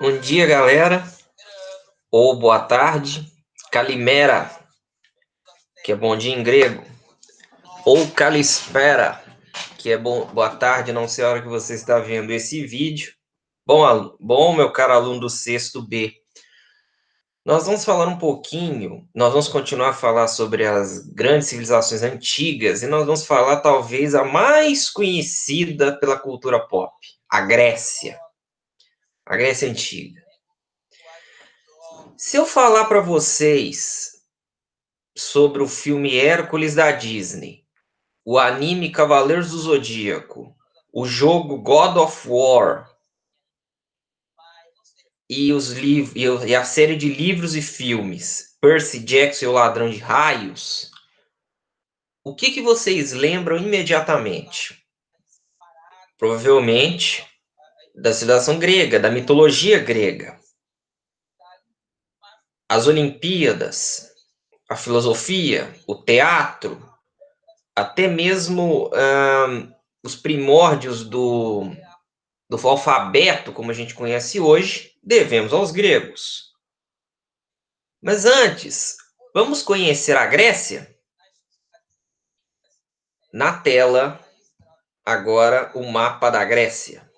Bom dia, galera, ou boa tarde, kalimera, que é bom dia em grego, ou kalispera, que é boa tarde, não sei a hora que você está vendo esse vídeo. Bom, meu caro aluno do sexto B, nós vamos falar um pouquinho, nós vamos continuar a falar sobre as grandes civilizações antigas, e nós vamos falar talvez a mais conhecida pela cultura pop, a Grécia Antiga. Se eu falar para vocês sobre o filme Hércules da Disney, o anime Cavaleiros do Zodíaco, o jogo God of War e a série de livros e filmes Percy Jackson e o Ladrão de Raios, o que vocês lembram imediatamente? Provavelmente da civilização grega, da mitologia grega. As Olimpíadas, a filosofia, o teatro, até mesmo os primórdios do alfabeto, como a gente conhece hoje, devemos aos gregos. Mas antes, vamos conhecer a Grécia? Na tela, agora, o mapa da Grécia.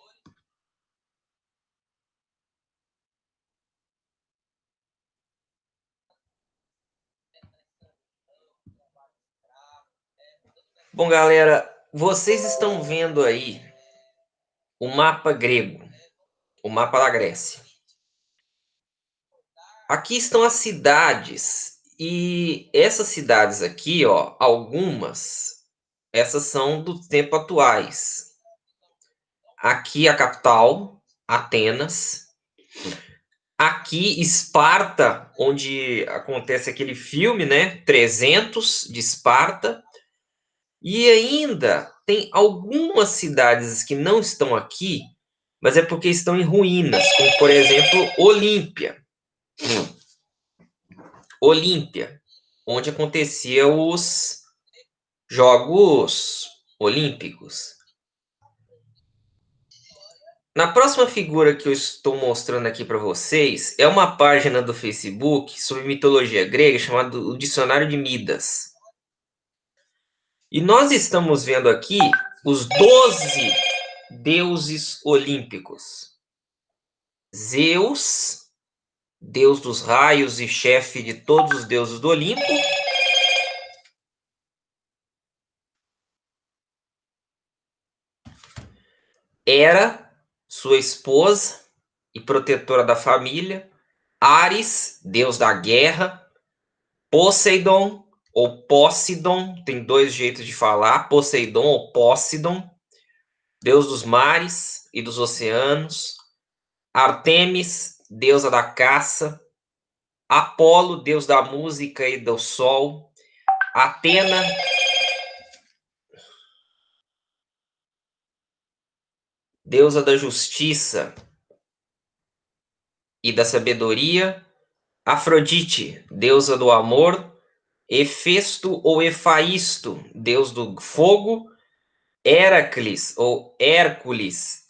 Bom, galera, vocês estão vendo aí o mapa grego, o mapa da Grécia. Aqui estão as cidades, e essas cidades aqui, ó, algumas, essas são do tempo atuais. Aqui a capital, Atenas. Aqui, Esparta, onde acontece aquele filme, né? 300 de Esparta. E ainda tem algumas cidades que não estão aqui, mas é porque estão em ruínas, como por exemplo Olímpia. Olímpia, onde aconteciam os Jogos Olímpicos. Na próxima figura que eu estou mostrando aqui para vocês, é uma página do Facebook sobre mitologia grega chamada o Dicionário de Midas. E nós estamos vendo aqui os 12 deuses olímpicos. Zeus, deus dos raios e chefe de todos os deuses do Olimpo. Hera, sua esposa e protetora da família. Ares, deus da guerra. Poseidon, ou Póseidon, tem dois jeitos de falar, Poseidon ou Póseidon, deus dos mares e dos oceanos. Artemis, deusa da caça. Apolo, deus da música e do sol. Atena, deusa da justiça e da sabedoria. Afrodite, deusa do amor. Hefesto ou Hefaisto, deus do fogo. Heracles ou Hércules,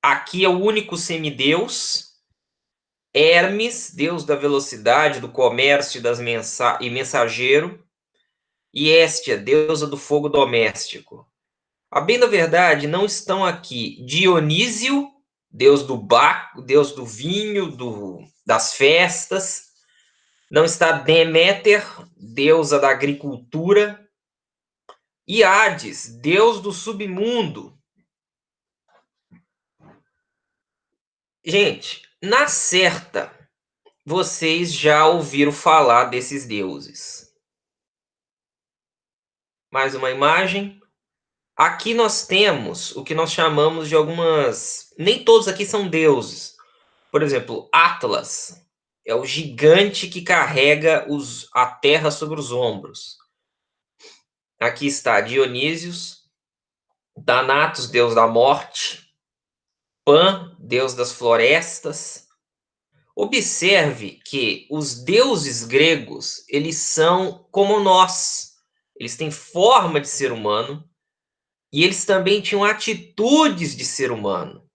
aqui é o único semideus. Hermes, deus da velocidade, do comércio e mensageiro. E Hestia, deusa do fogo doméstico. A bem da verdade, não estão aqui Dionísio, deus do baco, deus do vinho, das festas. Não está Deméter, deusa da agricultura. E Hades, deus do submundo. Gente, na certa, vocês já ouviram falar desses deuses. Mais uma imagem. Aqui nós temos o que nós chamamos de algumas... Nem todos aqui são deuses. Por exemplo, Atlas é o gigante que carrega a terra sobre os ombros. Aqui está Dionísios, Thanatos, deus da morte. Pan, deus das florestas. Observe que os deuses gregos, eles são como nós. Eles têm forma de ser humano e eles também tinham atitudes de ser humano.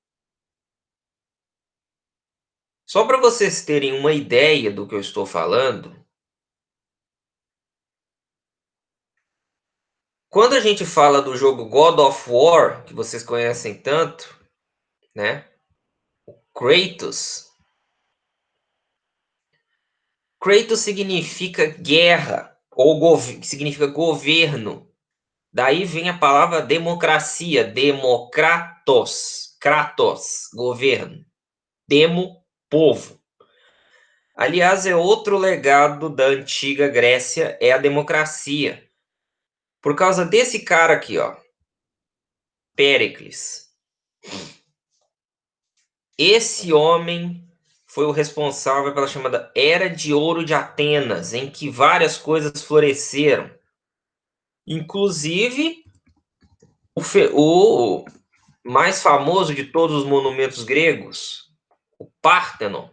Só para vocês terem uma ideia do que eu estou falando, quando a gente fala do jogo God of War, que vocês conhecem tanto, né? Kratos. Kratos significa guerra, ou significa governo. Daí vem a palavra democracia, democratos, kratos, governo, demo, povo. Aliás, é outro legado da antiga Grécia, é a democracia. Por causa desse cara aqui, ó, Péricles. Esse homem foi o responsável pela chamada Era de Ouro de Atenas, em que várias coisas floresceram. Inclusive, o mais famoso de todos os monumentos gregos, o Pártenon.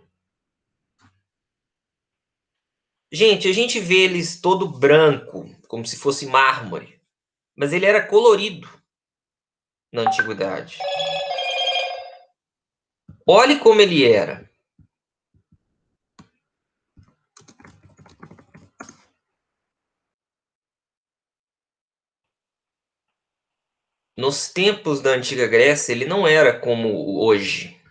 Gente, a gente vê eles todo branco, como se fosse mármore, mas ele era colorido na antiguidade. Olhe como ele era. Nos tempos da antiga Grécia, ele não era como hoje.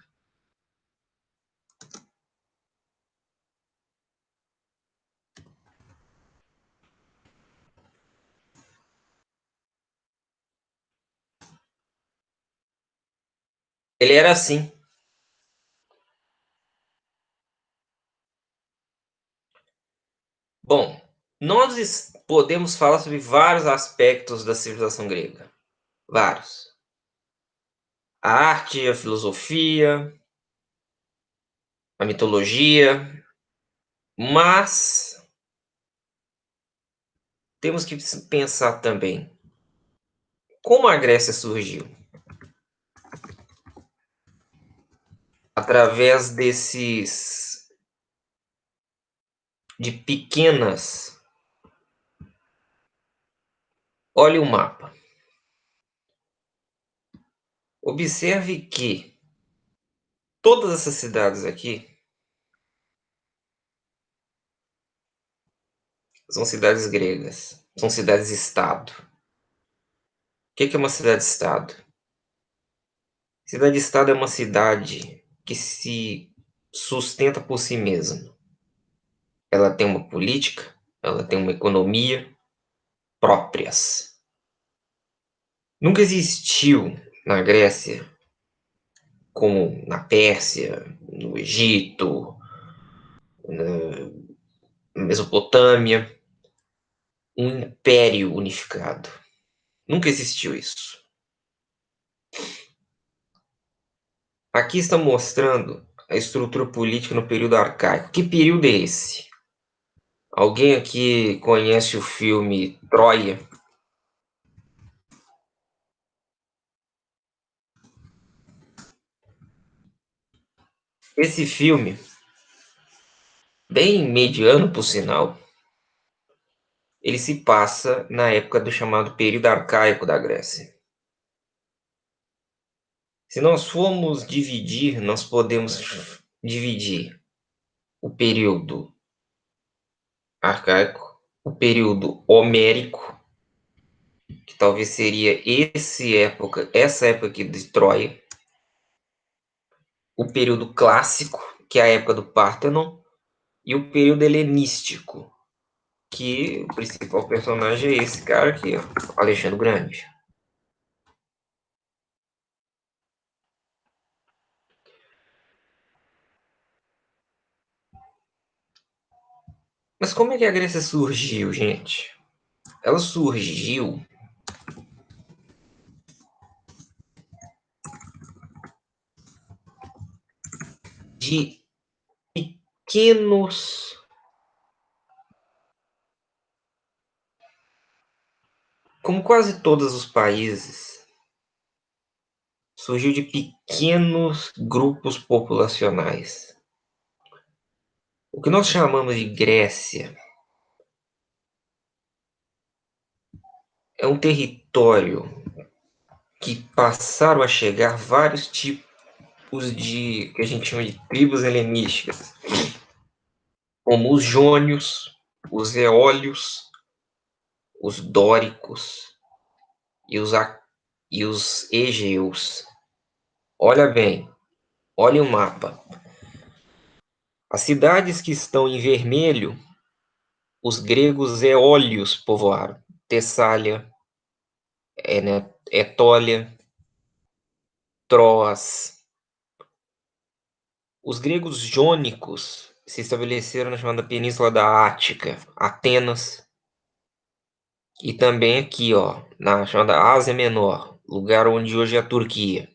Ele era assim. Bom, nós podemos falar sobre vários aspectos da civilização grega. Vários. A arte, a filosofia, a mitologia, mas temos que pensar também como a Grécia surgiu. Através de pequenas. Olhe o mapa. Observe que todas essas cidades aqui são cidades gregas, são cidades-estado. O que é uma cidade-estado? Cidade-estado é uma cidade que se sustenta por si mesma. Ela tem uma política, ela tem uma economia próprias. Nunca existiu na Grécia, como na Pérsia, no Egito, na Mesopotâmia, um império unificado. Nunca existiu isso. Aqui está mostrando a estrutura política no período arcaico. Que período é esse? Alguém aqui conhece o filme Troia? Esse filme, bem mediano por sinal, ele se passa na época do chamado período arcaico da Grécia. Se nós formos dividir, nós podemos dividir o período arcaico, o período homérico, que talvez seria essa época aqui de Troia, o período clássico, que é a época do Pártenon, e o período helenístico, que o principal personagem é esse cara aqui, ó, Alexandre o Grande. Mas como é que a Grécia surgiu, gente? Ela surgiu de pequenos, como quase todos os países, surgiu de pequenos grupos populacionais. O que nós chamamos de Grécia é um território que passaram a chegar vários tipos. que a gente chama de tribos helenísticas, como os jônios, os eólios, os dóricos e os egeus. Olha bem, olha o mapa. As cidades que estão em vermelho, os gregos eólios povoaram. Tessália, Etólia, Troas. Os gregos jônicos se estabeleceram na chamada Península da Ática, Atenas, e também aqui, ó, na chamada Ásia Menor, lugar onde hoje é a Turquia,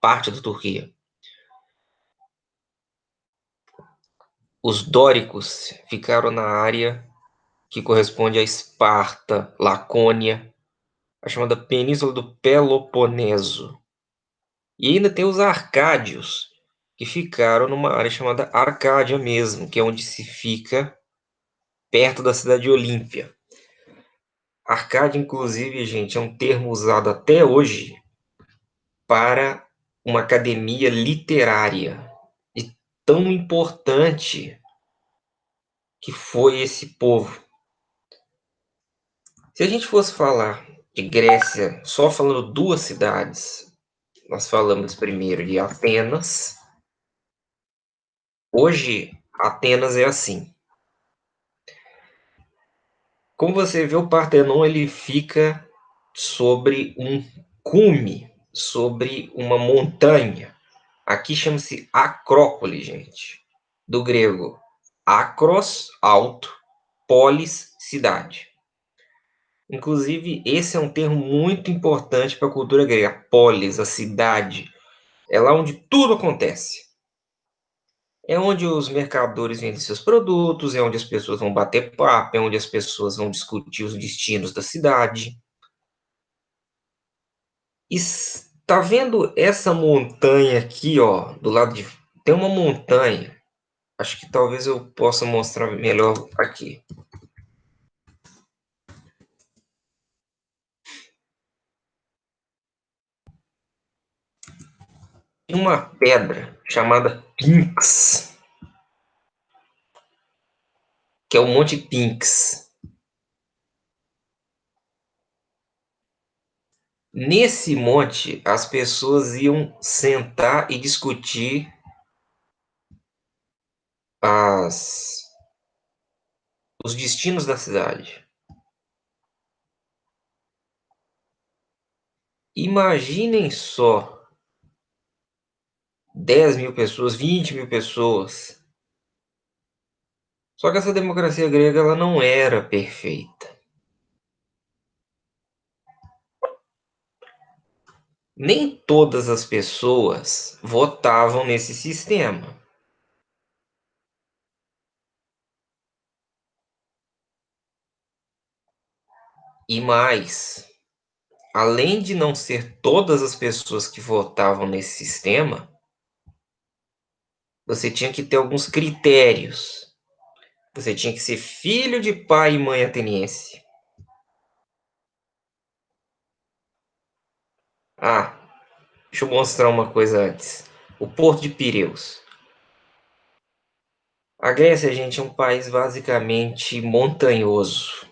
parte da Turquia. Os dóricos ficaram na área que corresponde a Esparta, Lacônia, a chamada Península do Peloponeso. E ainda tem os arcádios, que ficaram numa área chamada Arcádia mesmo, que é onde se fica perto da cidade de Olímpia. Arcádia, inclusive, gente, é um termo usado até hoje para uma academia literária. E tão importante que foi esse povo. Se a gente fosse falar de Grécia, só falando duas cidades, nós falamos primeiro de Atenas. Hoje, Atenas é assim. Como você vê, o Partenon ele fica sobre um cume, sobre uma montanha. Aqui chama-se Acrópole, gente. Do grego acros, alto, polis, cidade. Inclusive, esse é um termo muito importante para a cultura grega. Polis, a cidade. É lá onde tudo acontece. É onde os mercadores vendem seus produtos, é onde as pessoas vão bater papo, é onde as pessoas vão discutir os destinos da cidade. E tá vendo essa montanha aqui, ó, do lado de... Tem uma montanha. Acho que talvez eu possa mostrar melhor aqui. Tem uma pedra chamada Pinx, que é o Monte Pinx. Nesse monte, as pessoas iam sentar e discutir os destinos da cidade. Imaginem só 10.000 pessoas, 20.000 pessoas. Só que essa democracia grega ela não era perfeita. Nem todas as pessoas votavam nesse sistema. E mais, além de não ser todas as pessoas que votavam nesse sistema, você tinha que ter alguns critérios. Você tinha que ser filho de pai e mãe ateniense. Ah, deixa eu mostrar uma coisa antes. O Porto de Pireus. A Grécia, gente, é um país basicamente montanhoso.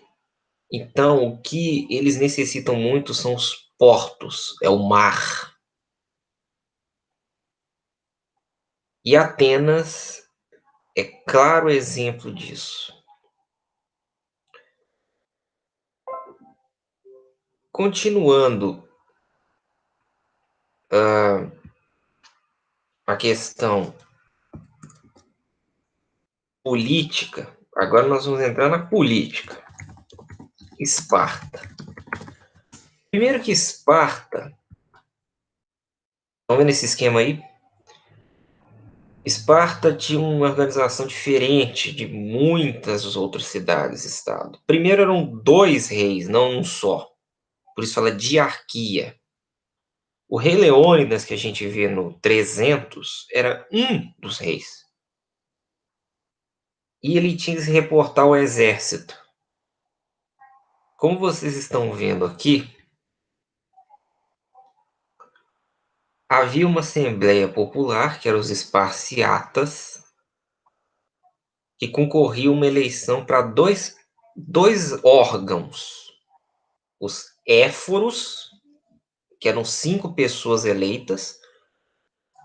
Então, o que eles necessitam muito são os portos, é o mar. E Atenas é claro exemplo disso. Continuando a questão política, agora nós vamos entrar na política. Esparta. Primeiro que Esparta, estão vendo esse esquema aí? Esparta tinha uma organização diferente de muitas outras cidades-estado. Primeiro eram dois reis, não um só. Por isso fala diarquia. O rei Leônidas, que a gente vê no 300, era um dos reis. E ele tinha que se reportar ao exército. Como vocês estão vendo aqui, havia uma assembleia popular, que eram os esparciatas, que concorria uma eleição para dois órgãos. Os éforos, que eram 5 pessoas eleitas,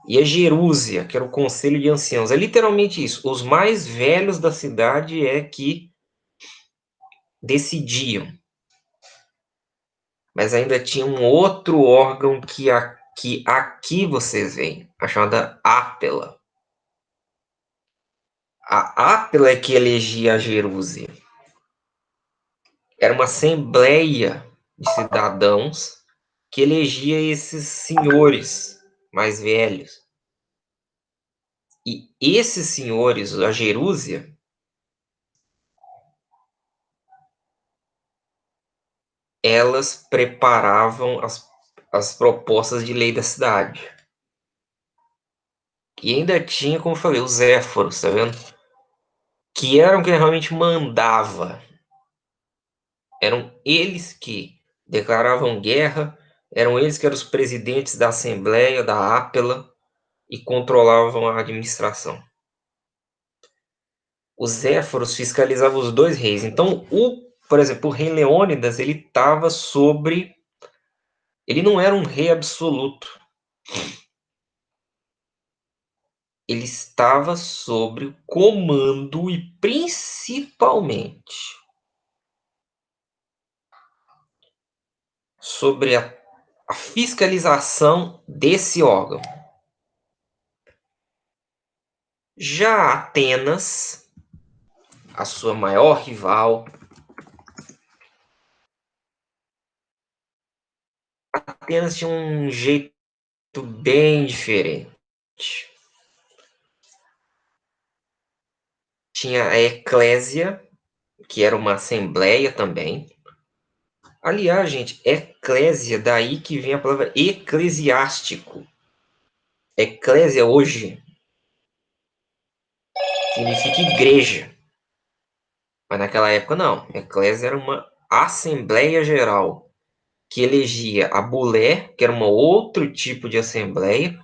e a gerúsia, que era o conselho de anciãos. É literalmente isso. Os mais velhos da cidade é que decidiam. Mas ainda tinha um outro órgão que aqui vocês veem, a chamada ápela. A ápela é que elegia a gerúsia. Era uma assembleia de cidadãos que elegia esses senhores mais velhos. E esses senhores, a gerúsia, elas preparavam as propostas de lei da cidade. E ainda tinha, como eu falei, os éforos, tá vendo? Que eram quem realmente mandava. Eram eles que declaravam guerra, eram eles que eram os presidentes da Assembleia, da Ápela, e controlavam a administração. Os éforos fiscalizavam os dois reis. Então, por exemplo, o rei Leônidas, ele estava sobre... Ele não era um rei absoluto. Ele estava sobre o comando e, principalmente, sobre a fiscalização desse órgão. Já Atenas, a sua maior rival, Atenas tinha um jeito bem diferente. Tinha a Eclésia, que era uma assembleia também. Aliás, gente, eclésia, daí que vem a palavra eclesiástico. Eclésia hoje significa igreja. Mas naquela época não. Eclésia era uma assembleia geral que elegia a bulé, que era um outro tipo de assembleia,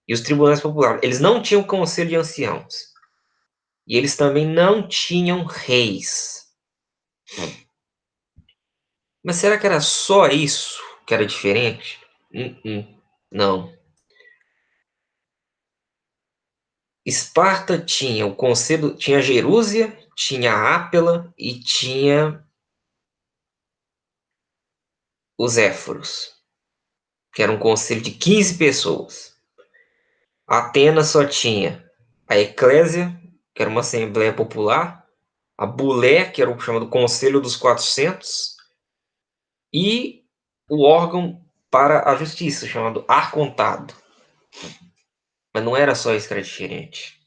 e os tribunais populares. Eles não tinham conselho de anciãos. E eles também não tinham reis. Mas será que era só isso que era diferente? Não. Esparta tinha o conselho, tinha Gerúsia, tinha Ápela e tinha os Éforos, que era um conselho de 15 pessoas. Atenas só tinha a Eclésia, que era uma assembleia popular, a Bulé, que era o chamado Conselho dos 400, e o órgão para a justiça, chamado Arcontado. Mas não era só isso que era diferente.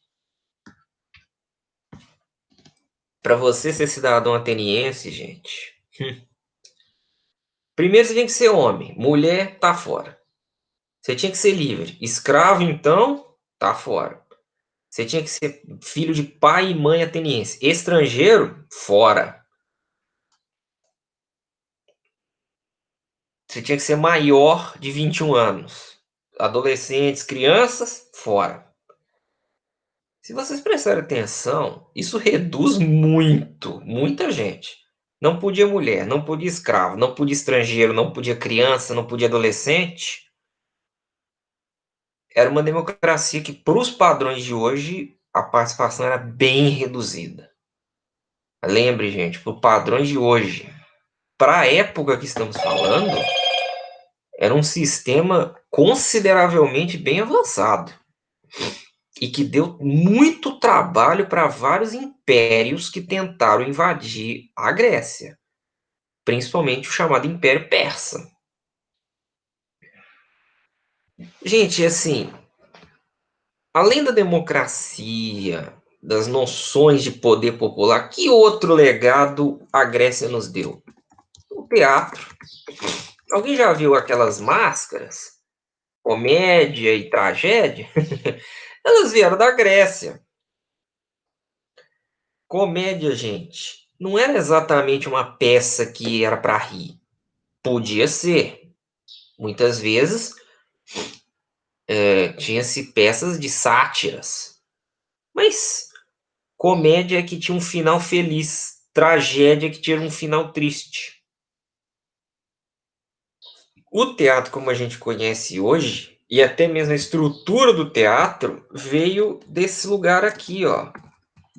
Para você ser cidadão ateniense, gente, primeiro você tinha que ser homem, mulher tá fora. Você tinha que ser livre. Escravo, então, tá fora. Você tinha que ser filho de pai e mãe ateniense. Estrangeiro, fora. Você tinha que ser maior de 21 anos. Adolescentes, crianças, fora. Se vocês prestarem atenção, isso reduz muito, muita gente. Não podia mulher, não podia escravo, não podia estrangeiro, não podia criança, não podia adolescente. Era uma democracia que, para os padrões de hoje, a participação era bem reduzida. Lembre, gente, para os padrões de hoje, para a época que estamos falando, era um sistema consideravelmente bem avançado e que deu muito trabalho para vários impérios que tentaram invadir a Grécia, principalmente o chamado Império Persa. Gente, assim, além da democracia, das noções de poder popular, que outro legado a Grécia nos deu? O teatro. Alguém já viu aquelas máscaras? Comédia e tragédia? Elas vieram da Grécia. Comédia, gente, não era exatamente uma peça que era para rir. Podia ser. Muitas vezes tinha-se peças de sátiras, mas comédia é que tinha um final feliz, tragédia que tinha um final triste. O teatro como a gente conhece hoje, e até mesmo a estrutura do teatro, veio desse lugar aqui, ó,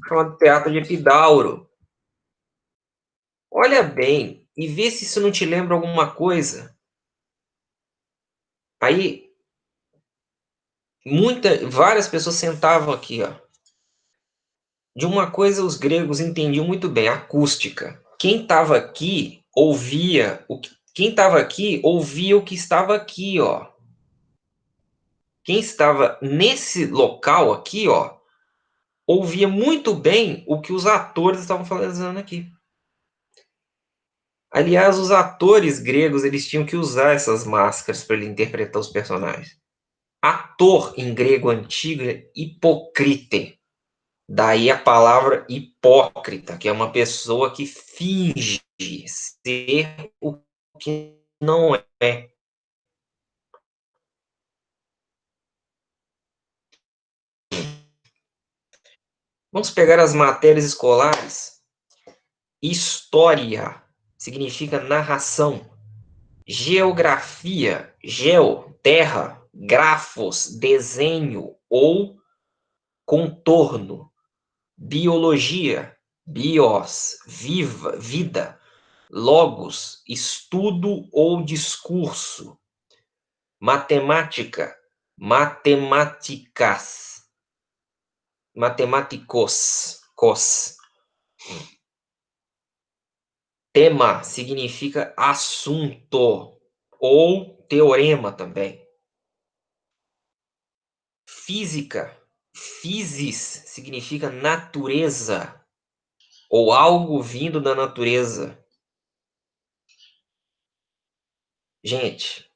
chamado Teatro de Epidauro. Olha bem e vê se isso não te lembra alguma coisa. Aí, várias pessoas sentavam aqui, ó. De uma coisa os gregos entendiam muito bem, acústica. Quem estava aqui ouvia o que estava aqui, ó. Quem estava nesse local aqui, ó, ouvia muito bem o que os atores estavam falando aqui. Aliás, os atores gregos, eles tinham que usar essas máscaras para ele interpretar os personagens. Ator em grego antigo é hipocrite. Daí a palavra hipócrita, que é uma pessoa que finge ser o que não é. Vamos pegar as matérias escolares. História significa narração. Geografia, geo, terra, grafos, desenho ou contorno. Biologia, bios, viva, vida. Logos, estudo ou discurso. Matemática, matemáticas, matemáticos, cos. Tema significa assunto ou teorema também. Física, physis significa natureza ou algo vindo da natureza. Gente,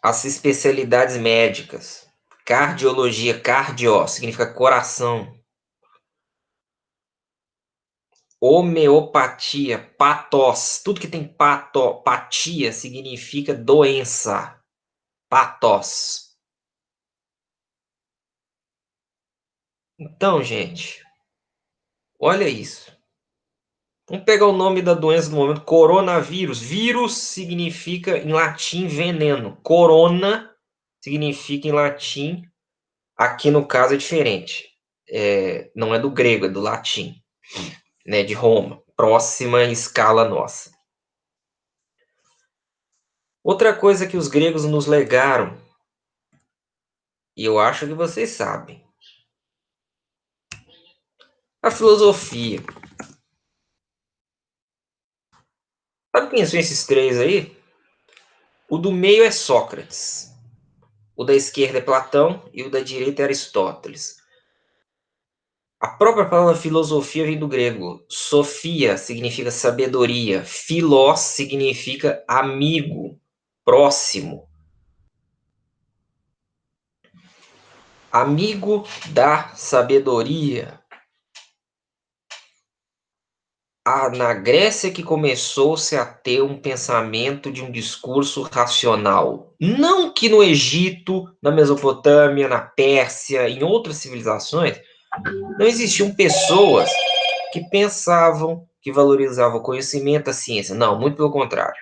as especialidades médicas. Cardiologia, cardio, significa coração. Homeopatia, patos, tudo que tem patia significa doença. Patos. Então, gente, olha isso. Vamos pegar o nome da doença do momento, coronavírus. Vírus significa em latim veneno. Corona significa em latim, aqui no caso é diferente. Não é do grego, é do latim, né, de Roma. Próxima escala nossa. Outra coisa que os gregos nos legaram, e eu acho que vocês sabem, a filosofia. Sabe quem são esses três aí? O do meio é Sócrates, o da esquerda é Platão e o da direita é Aristóteles. A própria palavra filosofia vem do grego. Sofia significa sabedoria. Filós significa amigo, próximo. Amigo da sabedoria. Na Grécia que começou-se a ter um pensamento de um discurso racional. Não que no Egito, na Mesopotâmia, na Pérsia, em outras civilizações, não existiam pessoas que pensavam, que valorizavam o conhecimento, a ciência. Não, muito pelo contrário.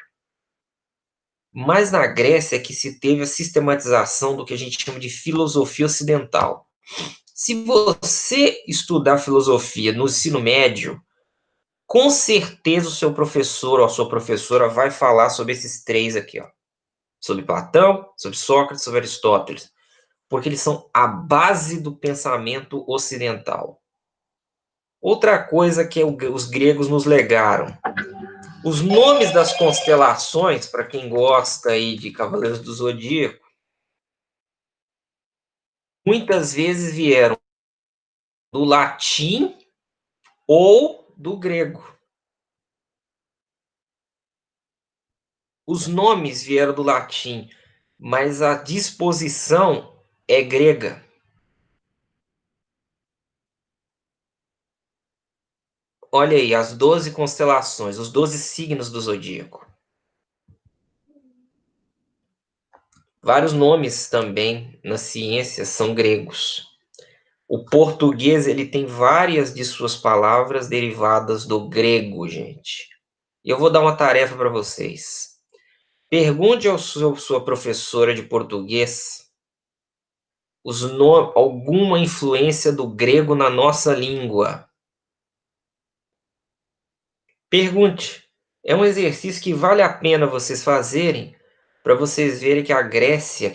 Mas na Grécia é que se teve a sistematização do que a gente chama de filosofia ocidental. Se você estudar filosofia no ensino médio, com certeza o seu professor ou a sua professora vai falar sobre esses três aqui, ó. Sobre Platão, sobre Sócrates, sobre Aristóteles. Porque eles são a base do pensamento ocidental. Outra coisa que os gregos nos legaram. Os nomes das constelações, para quem gosta aí de Cavaleiros do Zodíaco, muitas vezes vieram do latim ou do grego. Os nomes vieram do latim, mas a disposição é grega. Olha aí, as 12 constelações, os 12 signos do zodíaco. Vários nomes também na ciência são gregos. O português, ele tem várias de suas palavras derivadas do grego, gente. E eu vou dar uma tarefa para vocês. Pergunte ao sua professora de português alguma influência do grego na nossa língua. Pergunte. É um exercício que vale a pena vocês fazerem para vocês verem que a Grécia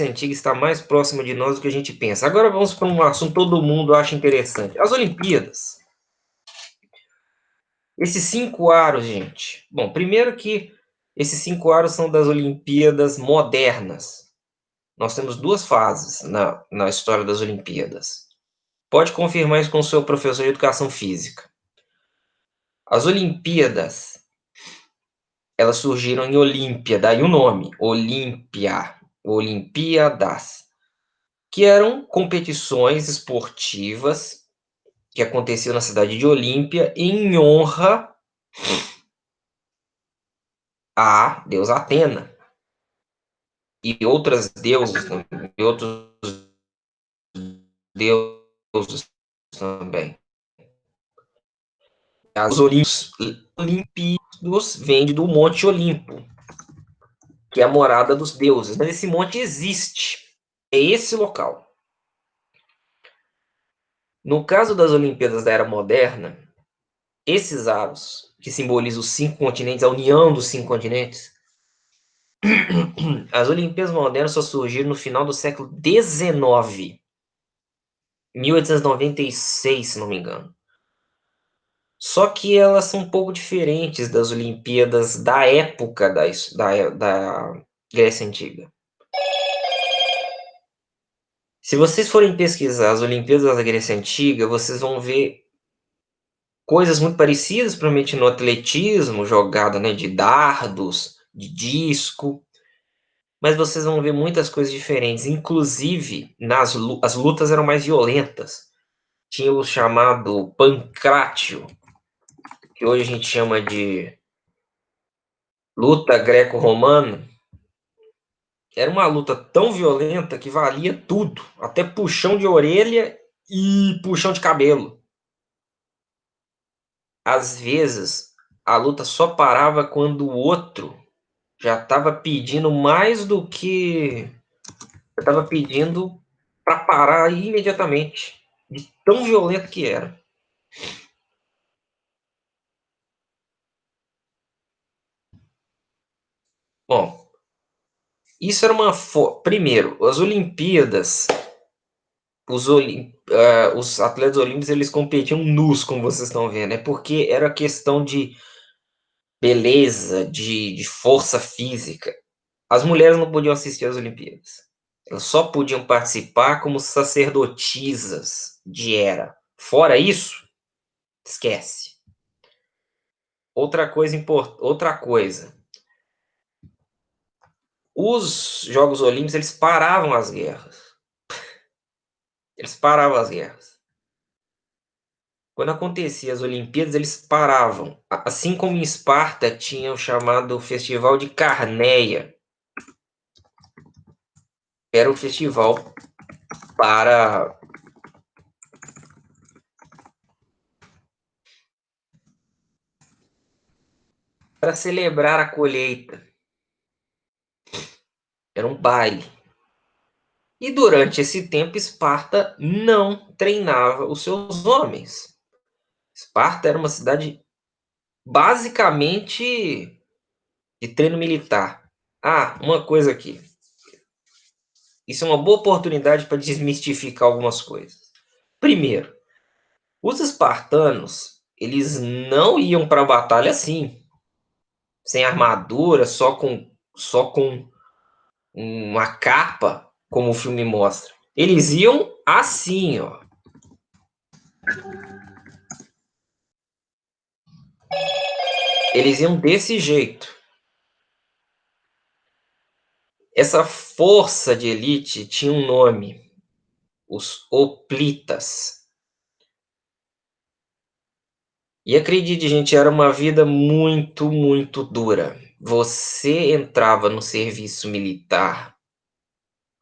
Antiga está mais próxima de nós do que a gente pensa. Agora vamos para um assunto que todo mundo acha interessante. As Olimpíadas. Esses 5 aros, gente. Bom, primeiro que esses 5 aros são das Olimpíadas modernas. Nós temos 2 fases na história das Olimpíadas. Pode confirmar isso com o seu professor de educação física. As Olimpíadas, elas surgiram em Olímpia, daí o nome, Olímpia, Olimpíadas, que eram competições esportivas que aconteciam na cidade de Olímpia em honra a deusa Atena e outras deusas e outros deuses também. Os Olímpicos vêm do Monte Olimpo, que é a morada dos deuses, mas esse monte existe. É esse local. No caso das Olimpíadas da Era Moderna, esses aros, que simbolizam os 5 continentes, a união dos 5 continentes, as Olimpíadas modernas só surgiram no final do século XIX, 1896, se não me engano. Só que elas são um pouco diferentes das Olimpíadas da época da Grécia Antiga. Se vocês forem pesquisar as Olimpíadas da Grécia Antiga, vocês vão ver coisas muito parecidas, provavelmente no atletismo, jogada, né, de dardos, de disco, mas vocês vão ver muitas coisas diferentes, inclusive as lutas eram mais violentas. Tinha o chamado pancrácio, que hoje a gente chama de luta greco-romana. Era uma luta tão violenta que valia tudo, até puxão de orelha e puxão de cabelo. Às vezes, a luta só parava quando o outro já estava pedindo mais do que... Já estava pedindo para parar imediatamente, de tão violento que era. Bom, isso era uma... Primeiro, as Olimpíadas, os atletas olímpicos, eles competiam nus, como vocês estão vendo, é porque era questão de beleza, de força física. As mulheres não podiam assistir às Olimpíadas. Elas só podiam participar como sacerdotisas de Hera. Fora isso, esquece. Outra coisa. Os Jogos Olímpicos, eles paravam as guerras. Eles paravam as guerras. Quando acontecia as Olimpíadas, eles paravam. Assim como em Esparta tinha o chamado Festival de Carneia. Era o festival para celebrar a colheita. Era um baile. E durante esse tempo, Esparta não treinava os seus homens. Esparta era uma cidade basicamente de treino militar. Ah, uma coisa aqui. Isso é uma boa oportunidade para desmistificar algumas coisas. Primeiro, os espartanos, eles não iam para a batalha assim, sem armadura, só com uma capa, como o filme mostra. Eles iam assim, ó. Eles iam desse jeito. Essa força de elite tinha um nome, os hoplitas. E acredite, gente, era uma vida muito, muito dura. Você entrava no serviço militar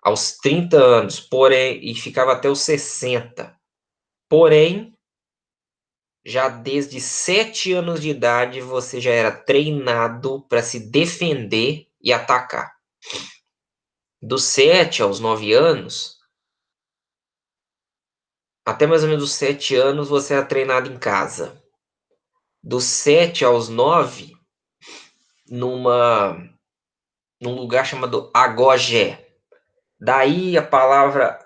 aos 30 anos, porém, e ficava até os 60. Porém, já desde 7 anos de idade você já era treinado para se defender e atacar. Dos 7 aos 9 anos, até mais ou menos os 7 anos você era treinado em casa. Dos 7 aos 9, numa num lugar chamado Agogé. Daí a palavra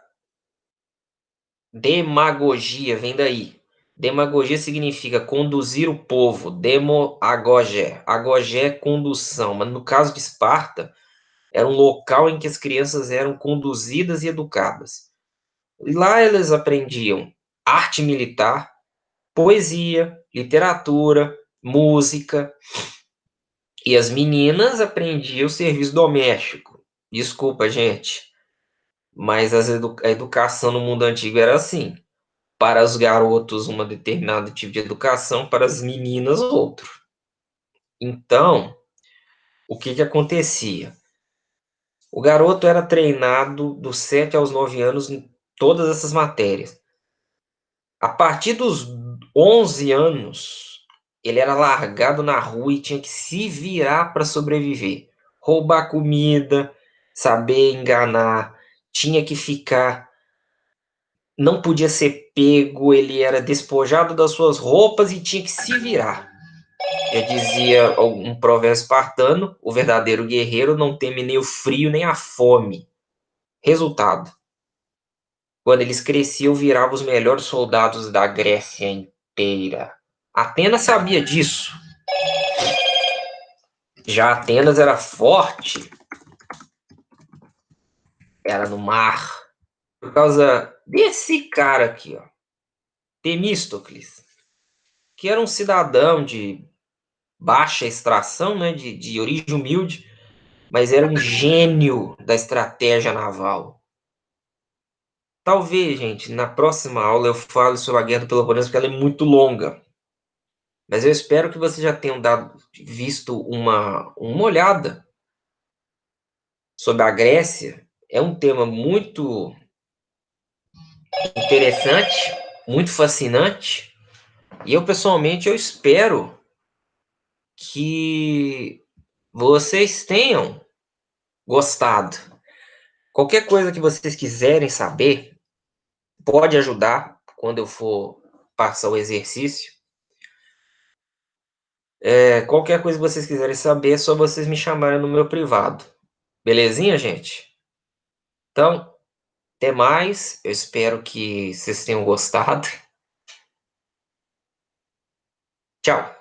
demagogia vem daí. Demagogia significa conduzir o povo, agogé. Agogé é condução, mas no caso de Esparta, era um local em que as crianças eram conduzidas e educadas. E lá eles aprendiam arte militar, poesia, literatura, música, e as meninas aprendiam serviço doméstico. Desculpa, gente, mas a educação no mundo antigo era assim. Para os garotos, uma determinado tipo de educação, para as meninas, outro. Então, o que que acontecia? O garoto era treinado dos 7 aos 9 anos em todas essas matérias. A partir dos 11 anos, ele era largado na rua e tinha que se virar para sobreviver. Roubar comida, saber enganar, tinha que ficar, não podia ser pego, ele era despojado das suas roupas e tinha que se virar. Já dizia um provérbio espartano: o verdadeiro guerreiro não teme nem o frio nem a fome. Resultado: quando eles cresciam, viravam os melhores soldados da Grécia inteira. Atenas sabia disso. Já Atenas era forte, era no mar, por causa desse cara aqui, ó, Temístocles, que era um cidadão de baixa extração, né, de origem humilde, mas era um gênio da estratégia naval. Talvez, gente, na próxima aula eu fale sobre a Guerra do Peloponeso, porque ela é muito longa. Mas eu espero que vocês já tenham visto uma olhada sobre a Grécia. É um tema muito interessante, muito fascinante. E eu, pessoalmente, eu espero que vocês tenham gostado. Qualquer coisa que vocês quiserem saber, pode ajudar quando eu for passar o exercício. Qualquer coisa que vocês quiserem saber, é só vocês me chamarem no meu privado. Belezinha, gente? Então, até mais. Eu espero que vocês tenham gostado. Tchau.